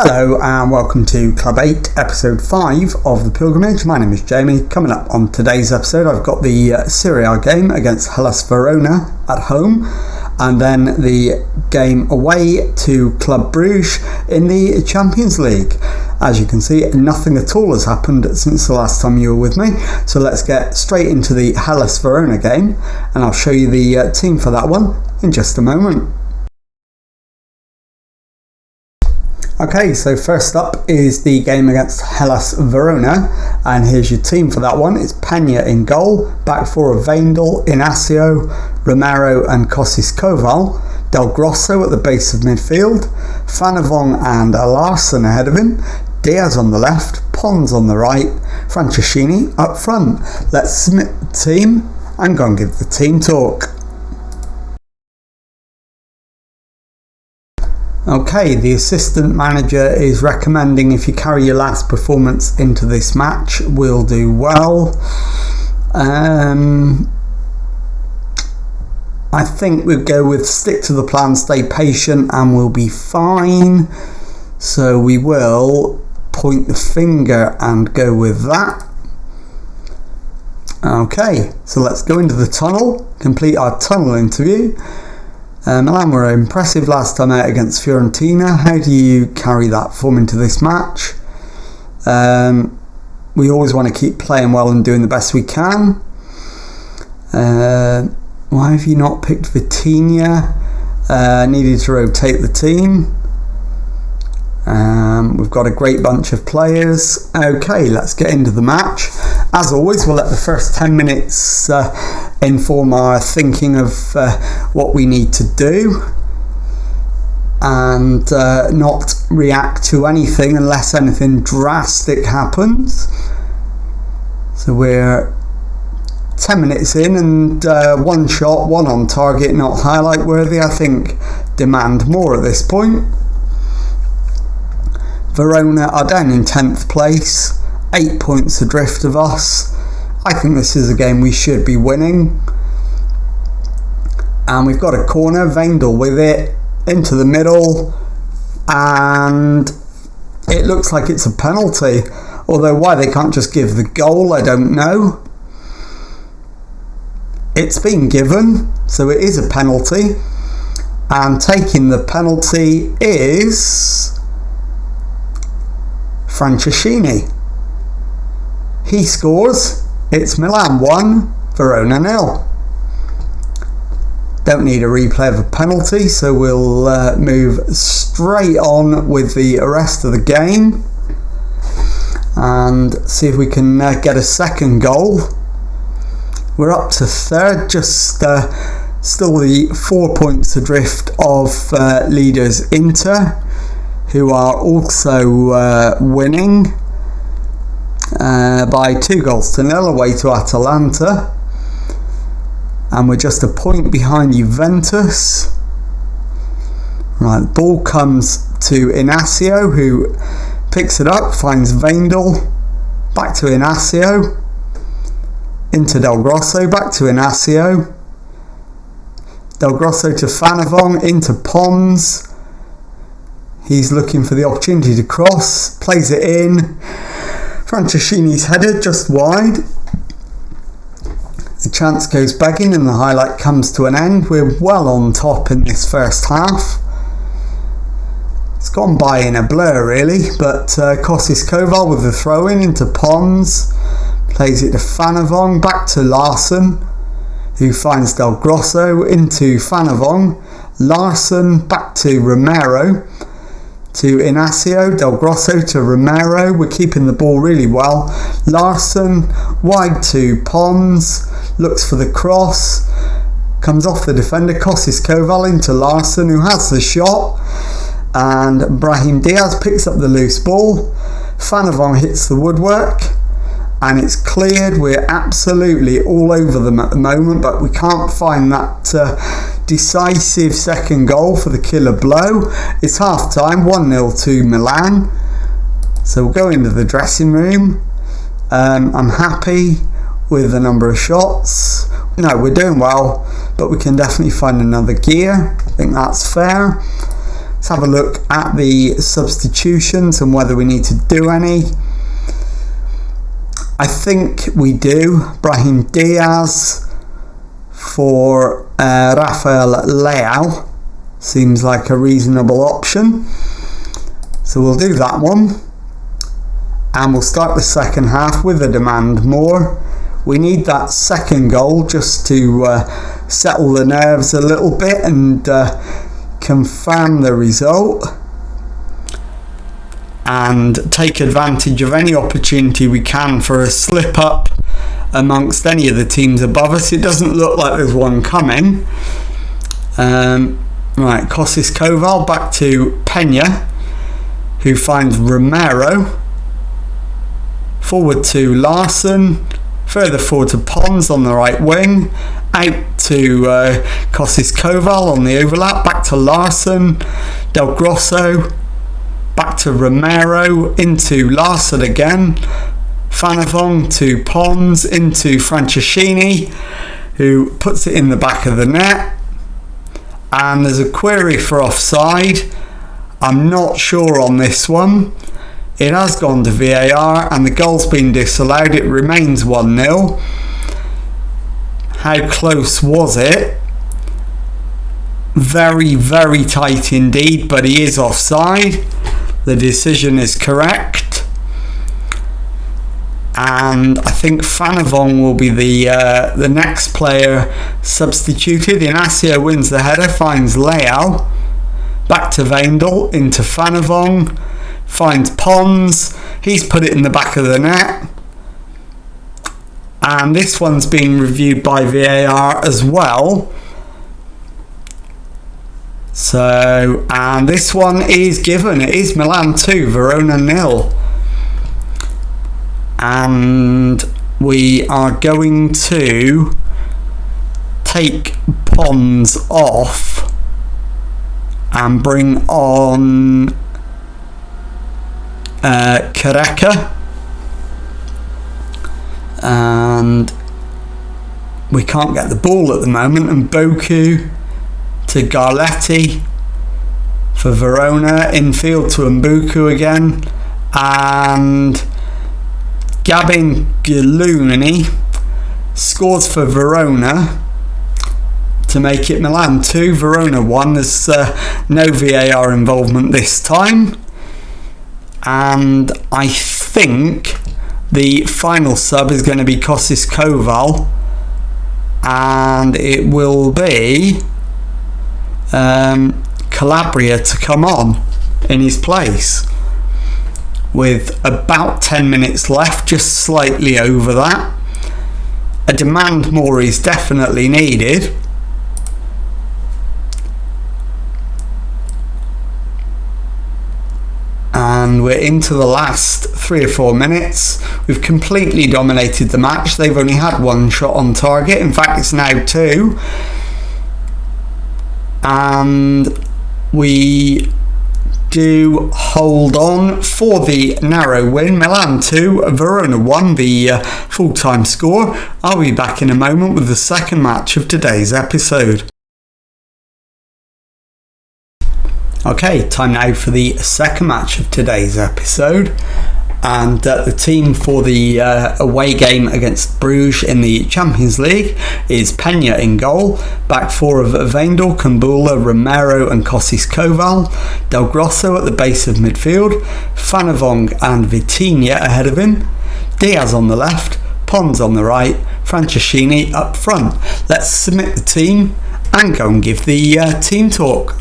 Hello and welcome to Club 8, Episode 5 of The Pilgrimage. My name is Jamie. Coming up on today's episode, I've got the Serie A game against Hellas Verona at home, and then the game away to Club Bruges in the Champions League. As you can see, nothing at all has happened since the last time you were with me, so let's get straight into the Hellas Verona game, and I'll show you the team for that one in just a moment. Okay, so first up is the game against Hellas Verona, and here's your team for that one. It's Peña in goal, back four of Veindel, Inacio, Romero and Kostis Koval, Del Grosso at the base of midfield, Fanavong and Larsson ahead of him, Diaz on the left, Pons on the right, Franceschini up front. Let's submit the team and go and give the team talk. Okay, the assistant manager is recommending if you carry your last performance into this match, we'll do well. I think we'll go with stick to the plan, stay patient and we'll be fine. So we will point the finger and go with that. Okay, so let's go into the tunnel, complete our tunnel interview. Milan were impressive last time out against Fiorentina. How do you carry that form into this match? We always want to keep playing well and doing the best we can. Why have you not picked Vitinha? Needed to rotate the team. We've got a great bunch of players. Okay, let's get into the match. As always, we'll let the first 10 minutes inform our thinking of what we need to do and not react to anything unless anything drastic happens. So we're 10 minutes in and one shot, one on target, not highlight worthy. I think demand more at this point. Verona are down in 10th place, 8 points adrift of us. I think this is a game we should be winning. And we've got a corner, Veindel with it, into the middle, and it looks like it's a penalty. Although why they can't just give the goal, I don't know. It's been given, so it is a penalty. And taking the penalty is Franceschini. He scores. It's Milan 1, Verona 0. Don't need a replay of a penalty, so we'll move straight on with the rest of the game and see if we can get a second goal. We're up to third, just still the 4 points adrift of leaders Inter, who are also winning by 2-0 away to Atalanta, and we're just a point behind Juventus. Right, the ball comes to Inacio, who picks it up, finds Veindel, back to Inacio, into Del Grosso, back to Inacio, Del Grosso to Fanavong, into Pons. He's looking for the opportunity to cross, plays it in. Franceschini's header just wide. The chance goes begging and the highlight comes to an end. We're well on top in this first half. It's gone by in a blur really, but Kostis Koval with the throw in into Pons. Plays it to Fanavong, back to Larsson, who finds Del Grosso, into Fanavong. Larsson back to Romero, to Inacio, Del Grosso to Romero. We're keeping the ball really well. Larsson wide to Pons, looks for the cross, comes off the defender. Kostis Koval into Larsson, who has the shot, and Brahim Diaz picks up the loose ball. Fanavong hits the woodwork and it's cleared. We're absolutely all over them at the moment, but we can't find that decisive second goal for the killer blow. It's half time, 1-0 to Milan. So we'll go into the dressing room. I'm happy with the number of shots. No, we're doing well, but we can definitely find another gear. I think that's fair. Let's have a look at the substitutions and whether we need to do any. I think we do. Brahim Diaz for Rafael Leao seems like a reasonable option. So we'll do that one. And we'll start the second half with a demand more. We need that second goal just to settle the nerves a little bit and confirm the result. And take advantage of any opportunity we can for a slip up amongst any of the teams above us. It doesn't look like there's one coming. Right, Kostis Koval back to Pena, who finds Romero. Forward to Larsson, further forward to Pons on the right wing, out to Kostis Koval on the overlap, back to Larsson, Del Grosso, back to Romero, into Larsson again, Fanavong to Pons, into Franceschini, who puts it in the back of the net. And there's a query for offside. I'm not sure on this one. It has gone to VAR and the goal's been disallowed. It remains 1-0. How close was it? Very, very tight indeed, but he is offside. The decision is correct. And I think Fanavong will be the next player substituted. Inacio wins the header, finds Leao. Back to Veindel, into Fanavong. Finds Pons. He's put it in the back of the net. And this one's being reviewed by VAR as well. So, and this one is given. It is Milan 2, Verona 0. And we are going to take Pons off and bring on Kareka. And we can't get the ball at the moment, and Boku to Garletti for Verona, infield to Mbuku again, and Gabin Giluni scores for Verona to make it Milan 2, Verona 1. There's no VAR involvement this time. And I think the final sub is going to be Kostis Koval, and it will be Calabria to come on in his place with about 10 minutes left, just slightly over that. A demand more is definitely needed. And we're into the last 3 or 4 minutes. We've completely dominated the match. They've only had one shot on target. In fact, it's now 2. And we do hold on for the narrow win. Milan 2, Verona 1, the full-time score. I'll be back in a moment with the second match of today's episode. Okay, time now for the second match of today's episode, and the team for the away game against Bruges in the Champions League is Pena in goal, back four of Veindel, Kumbula, Romero and Kostis Koval, Del Grosso at the base of midfield, Fanavong and Vitinha ahead of him, Diaz on the left, Pons on the right, Franceschini up front. Let's submit the team and go and give the team talk.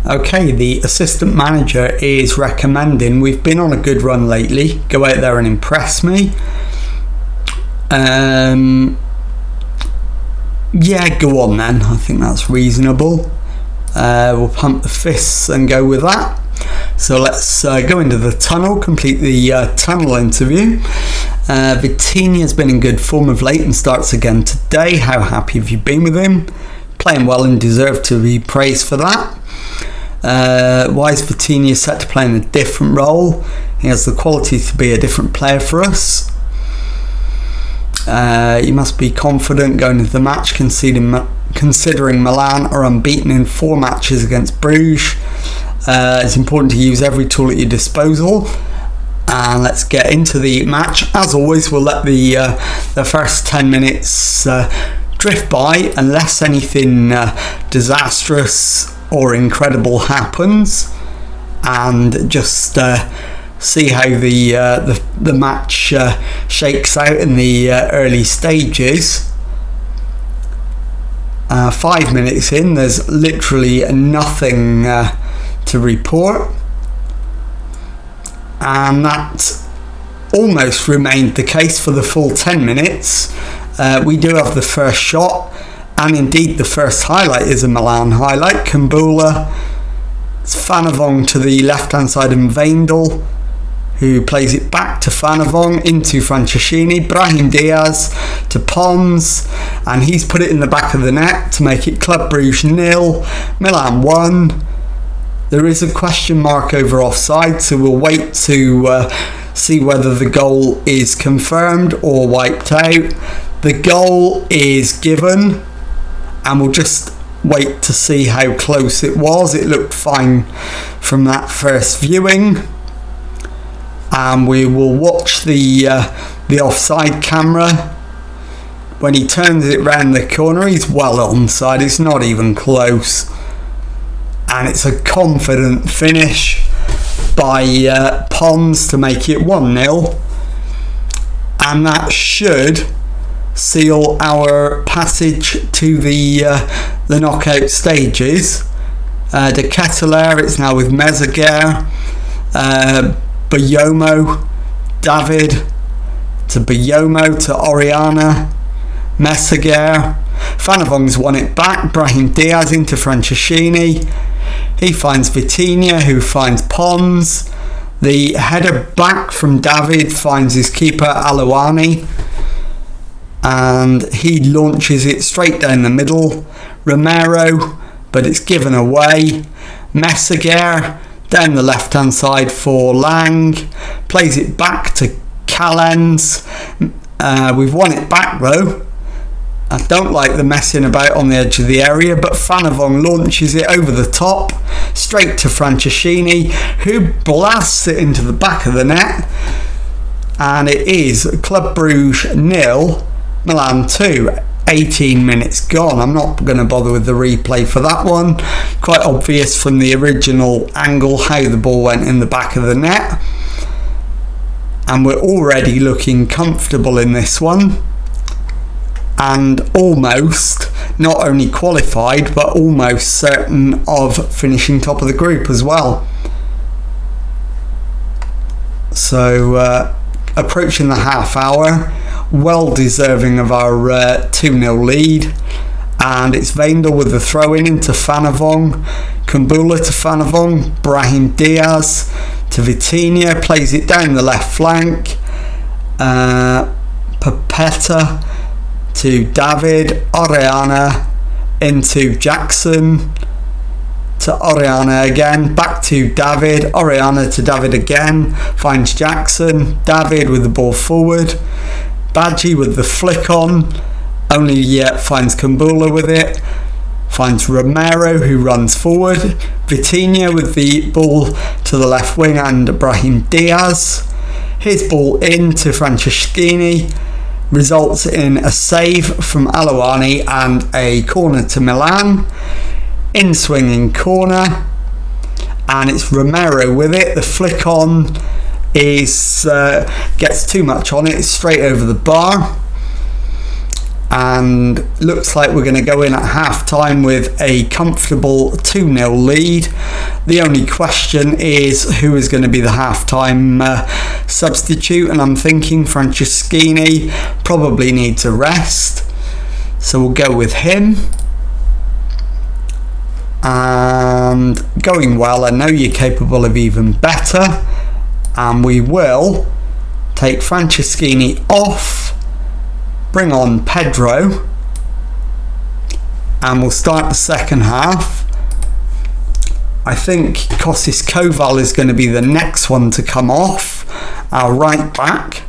Okay, the assistant manager is recommending, we've been on a good run lately, go out there and impress me. Yeah, go on then, I think that's reasonable. We'll pump the fists and go with that. So let's go into the tunnel, complete the tunnel interview. Vitinha's been in good form of late and starts again today. How happy have you been with him? Playing well and deserve to be praised for that. Why is Vitinha set to play in a different role? He has the quality to be a different player for us. You must be confident going into the match, conceding considering Milan are unbeaten in 4 matches against Bruges. It's important to use every tool at your disposal. And let's get into the match. As always, we'll let the first 10 minutes drift by unless anything disastrous or incredible happens, and just see how the match shakes out in the early stages. 5 minutes in, there's literally nothing to report, and that almost remained the case for the full 10 minutes. We do have the first shot, and indeed the first highlight is a Milan highlight. Kumbula, it's Fanavong to the left hand side and Veindel, who plays it back to Fanavong into Franceschini. Brahim Diaz to Pons, and he's put it in the back of the net to make it Club Bruges 0, Milan 1. There is a question mark over offside, so we'll wait to see whether the goal is confirmed or wiped out. The goal is given, and we'll just wait to see how close it was. It looked fine from that first viewing, and we will watch the offside camera. When he turns it round the corner, he's well onside. It's not even close. And it's a confident finish by Pons to make it 1-0, and that should seal our passage to the knockout stages. De Ketelaere, it's now with Meseguer, Bayomo, David to Bayomo to Oriana, Meseguer. Fanavong's won it back. Brahim Diaz into Franceschini. He finds Vitinha, who finds Pons. The header back from David finds his keeper Alouani, and he launches it straight down the middle. Romero, but it's given away. Meseguer down the left hand side for Lang, plays it back to Callens. We've won it back though. I don't like the messing about on the edge of the area, but Fanavong launches it over the top, straight to Franceschini, who blasts it into the back of the net, and it is Club Bruges 0, Milan 2. 18 minutes gone. I'm not going to bother with the replay for that one. Quite obvious from the original angle how the ball went in the back of the net, and we're already looking comfortable in this one, and almost not only qualified but almost certain of finishing top of the group as well. So approaching the half hour, well deserving of our 2-0 lead, and it's Veindel with the throw in into Fanavong, Kumbula to Fanavong, Brahim Diaz to Vitinha, plays it down the left flank, Papetta to David, Oriana into Jackson, to Oriana again, back to David, Oriana to David again, finds Jackson, David with the ball forward, Badji with the flick on, only yet finds Kumbula with it, finds Romero who runs forward, Vitinha with the ball to the left wing and Brahim Diaz, his ball in to Franceschini, results in a save from Alouani and a corner to Milan. In swinging corner, and it's Romero with it. The flick on is gets too much on it, it's straight over the bar, and looks like we're going to go in at half time with a comfortable 2-0 lead. The only question is who is going to be the half time substitute, and I'm thinking Franceschini probably needs a rest, so we'll go with him. And going well, I know you're capable of even better, and we will take Franceschini off, bring on Pedro, and we'll start the second half. I think Kostis Koval is going to be the next one to come off, our right back,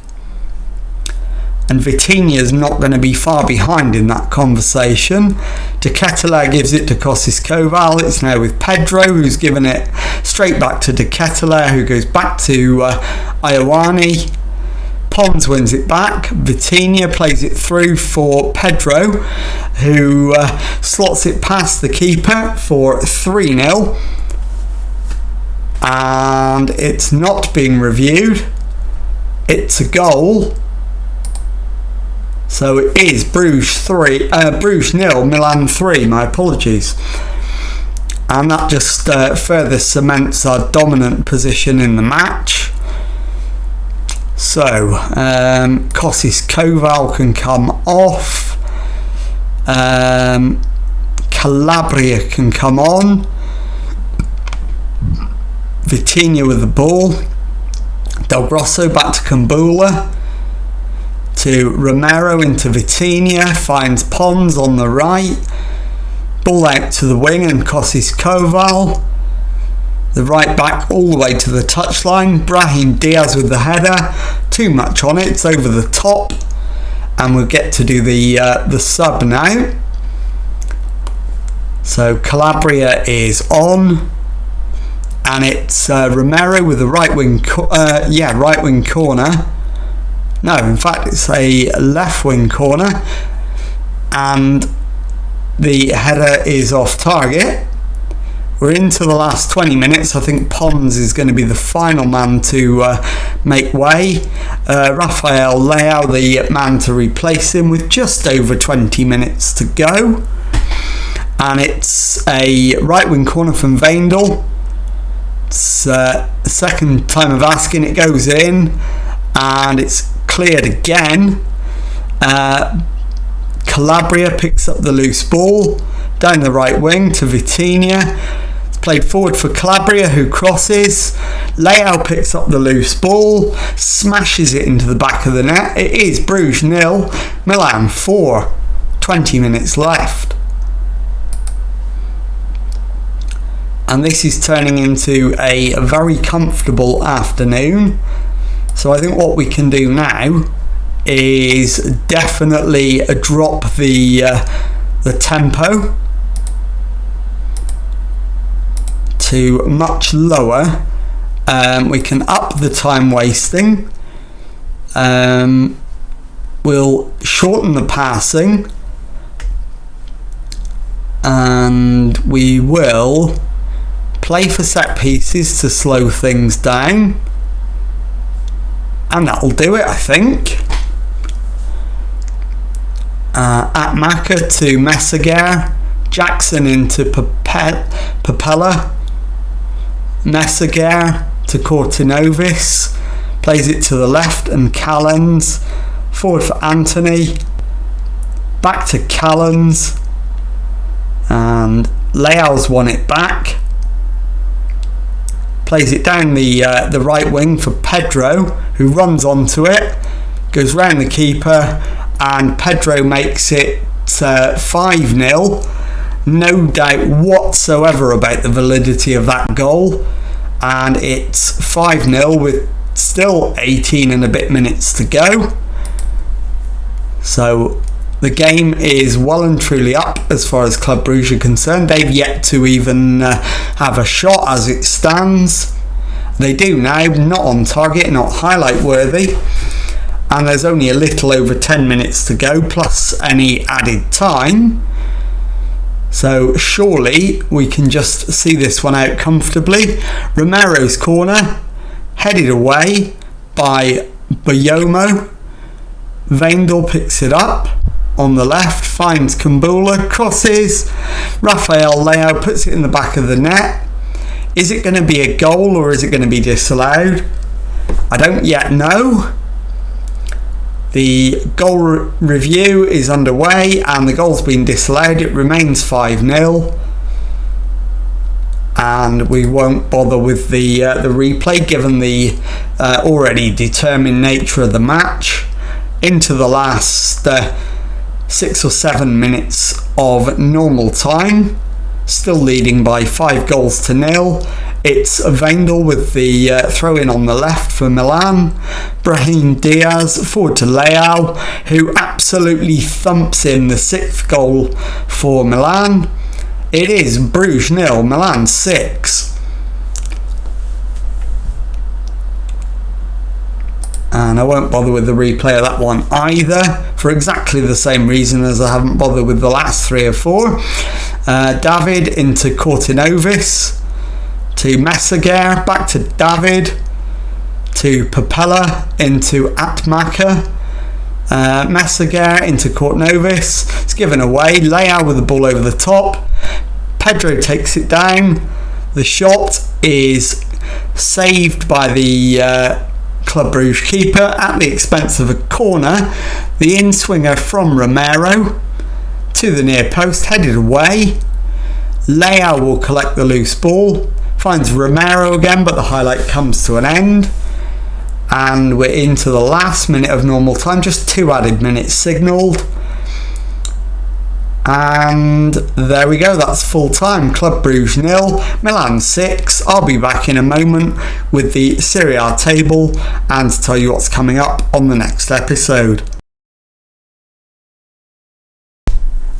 and Vitinha's not going to be far behind in that conversation. De Ketelaere gives it to Kostis Koval. It's now with Pedro, who's given it straight back to De Ketelaere, who goes back to Ioane. Pons wins it back. Vitinha plays it through for Pedro, who slots it past the keeper for 3-0. And it's not being reviewed. It's a goal. So it is Bruges 0, Milan 3, my apologies. And that just further cements our dominant position in the match. So, Kostis Koval can come off. Calabria can come on. Vitinha with the ball. Del Grosso back to Kumbula. To Romero into Vitinha, finds Pons on the right. Ball out to the wing and Kostis Koval. The right back all the way to the touchline. Brahim Diaz with the header. Too much on it, it's over the top. And we'll get to do the sub now. So Calabria is on. And it's Romero with the right wing corner. No, in fact, it's a left wing corner, and the header is off target. We're into the last 20 minutes. I think Pons is going to be the final man to make way. Rafael Leao, the man to replace him, with just over 20 minutes to go. And it's a right wing corner from Veindel. It's second time of asking, it goes in, and it's cleared again. Calabria picks up the loose ball down the right wing to Vitinha. It's played forward for Calabria, who crosses. Leao picks up the loose ball, smashes it into the back of the net. It is Bruges 0, Milan 4. 20 minutes left. And this is turning into a very comfortable afternoon. So I think what we can do now is definitely drop the tempo to much lower. We can up the time wasting. We'll shorten the passing, and we will play for set pieces to slow things down. And that'll do it, I think. Atmaka to Messager. Jackson into Papella. Messager to Kortinovis. Plays it to the left, and Callens. Forward for Anthony. Back to Callens. And Leao's won it back. Plays it down the right wing for Pedro, who runs onto it, goes round the keeper, and Pedro makes it 5-0. No doubt whatsoever about the validity of that goal, and it's 5-0 with still 18 and a bit minutes to go. So the game is well and truly up as far as Club Bruges are concerned. They've yet to even have a shot as it stands. They do now, not on target, not highlight worthy. And there's only a little over 10 minutes to go, plus any added time. So surely we can just see this one out comfortably. Romero's corner, headed away by Bayomo. Veindel picks it up on the left, finds Kumbula, crosses. Rafael Leao puts it in the back of the net. Is it going to be a goal or is it going to be disallowed? I don't yet know. The goal review is underway and the goal's been disallowed. It remains 5-0. And we won't bother with the replay given the already determined nature of the match. Into the last 6 or 7 minutes of normal time. still leading by 5-0. It's Vendel with the throw-in on the left for Milan. Brahim Diaz forward to Leao, who absolutely thumps in the 6th goal for Milan. It is Bruges 0, Milan 6. And I won't bother with the replay of that one either, for exactly the same reason as I haven't bothered with the last 3 or 4. David into Kortinovis, to Messager, back to David, to Papella, into Atmaka, Messager into Kortinovis. It's given away. Leao with the ball over the top. Pedro takes it down. The shot is saved by the Club Bruges keeper at the expense of a corner. The in-swinger from Romero to the near post, headed away. Leao will collect the loose ball, finds Romero again, but the highlight comes to an end. And we're into the last minute of normal time, just 2 added minutes signalled. And there we go, that's full time. Club Bruges 0, Milan 6. I'll be back in a moment with the Serie A table and to tell you what's coming up on the next episode.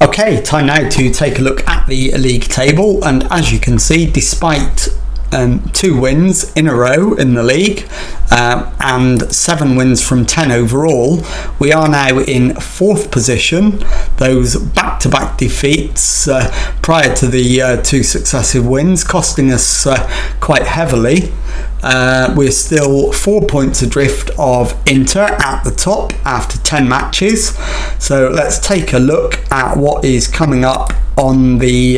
Okay, time now to take a look at the league table, and as you can see, despite 2 wins in a row in the league and 7 wins from 10 overall, we are now in 4th position. Those back-to-back defeats prior to the 2 successive wins costing us quite heavily. We're still 4 points adrift of Inter at the top after 10 matches. So let's take a look at what is coming up on the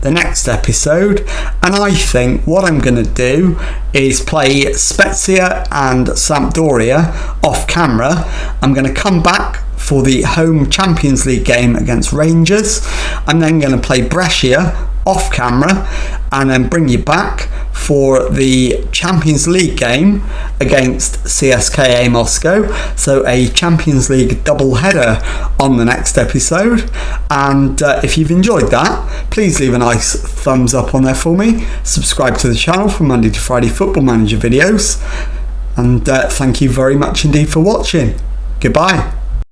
next episode, and I think what I'm going to do is play Spezia and Sampdoria off camera. I'm going to come back for the home Champions League game against Rangers. I'm then going to play Brescia off camera and then bring you back for the Champions League game against CSKA Moscow. So a Champions League double header on the next episode. And if you've enjoyed that, please leave a nice thumbs up on there for me. Subscribe to the channel for Monday to Friday Football Manager videos. And thank you very much indeed for watching. Goodbye.